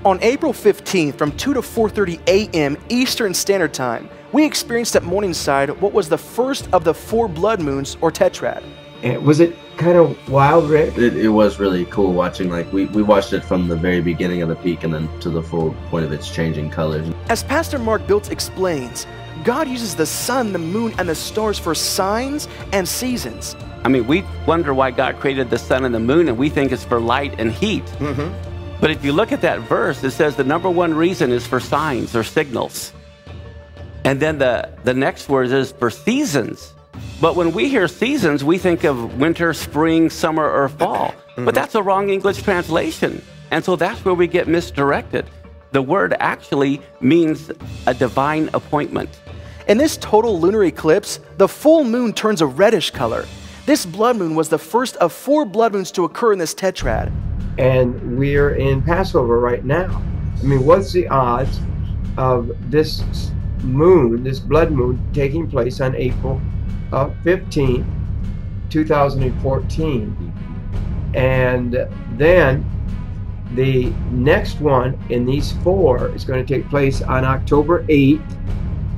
On April 15th from 2 to 4:30 a.m. Eastern Standard Time, we experienced at Morningside what was the first of the 4 blood moons, or tetrad. Was it kind of wild, Rick? It was really cool watching. Like we watched it from the very beginning of the peak and then to the full point of its changing colors. As Pastor Mark Biltz explains, God uses the sun, the moon, and the stars for signs and seasons. I mean, we wonder why God created the sun and the moon, and we think it's for light and heat. But if you look at that verse, it says the number one reason is for signs or signals. And then the next word is for seasons. But when we hear seasons, we think of winter, spring, summer, or fall. But that's a wrong English translation. And so that's where we get misdirected. The word actually means a divine appointment. In this total lunar eclipse, the full moon turns a reddish color. This blood moon was the first of 4 blood moons to occur in this tetrad. And we're in Passover right now. I mean, what's the odds of this moon, this blood moon, taking place on April 15, 2014? And then the next one in these 4 is going to take place on October 8th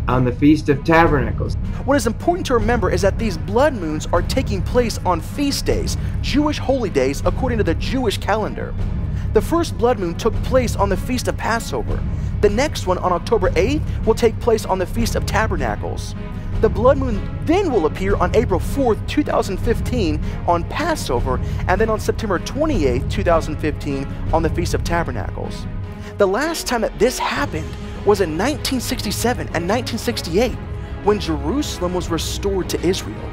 on the Feast of Tabernacles. What is important to remember is that these blood moons are taking place on feast days, Jewish holy days, according to the Jewish calendar. The first blood moon took place on the Feast of Passover. The next one on October 8th will take place on the Feast of Tabernacles. The blood moon then will appear on April 4th, 2015 on Passover, and then on September 28th, 2015 on the Feast of Tabernacles. The last time that this happened was in 1967 and 1968, when Jerusalem was restored to Israel.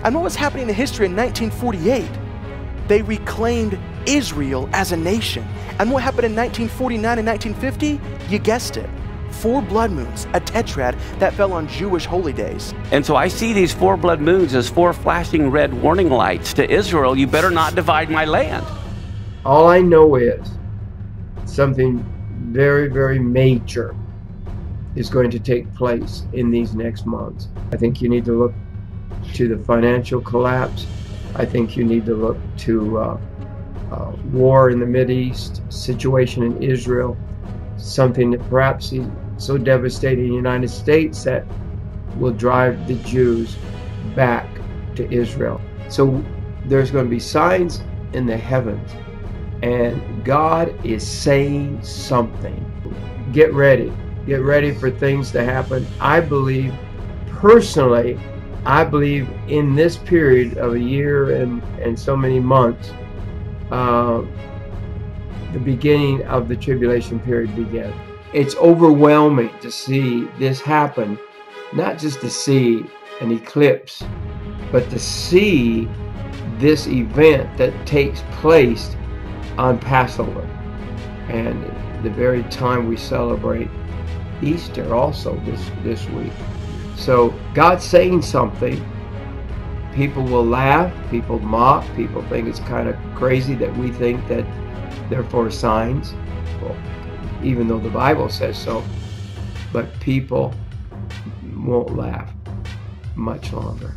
And what was happening in history in 1948? They reclaimed Israel as a nation. And what happened in 1949 and 1950? You guessed it. 4 blood moons, a tetrad that fell on Jewish holy days. And so I see these 4 blood moons as 4 flashing red warning lights to Israel. You better not divide my land. All I know is something very, very major is going to take place in these next months. I think you need to look to the financial collapse. I think you need to look to war in the Mideast, situation in Israel, something that perhaps is so devastating in the United States that will drive the Jews back to Israel. So there's going to be signs in the heavens, and God is saying something. Get ready. Get ready for things to happen. I believe, personally, I believe in this period of a year and so many months, the beginning of the tribulation period began. It's overwhelming to see this happen, not just to see an eclipse, but to see this event that takes place on Passover and the very time we celebrate Easter also this week. So God's saying something. People will laugh, people mock, people think it's kind of crazy that we think that they're for signs, well, even though the Bible says so. But people won't laugh much longer.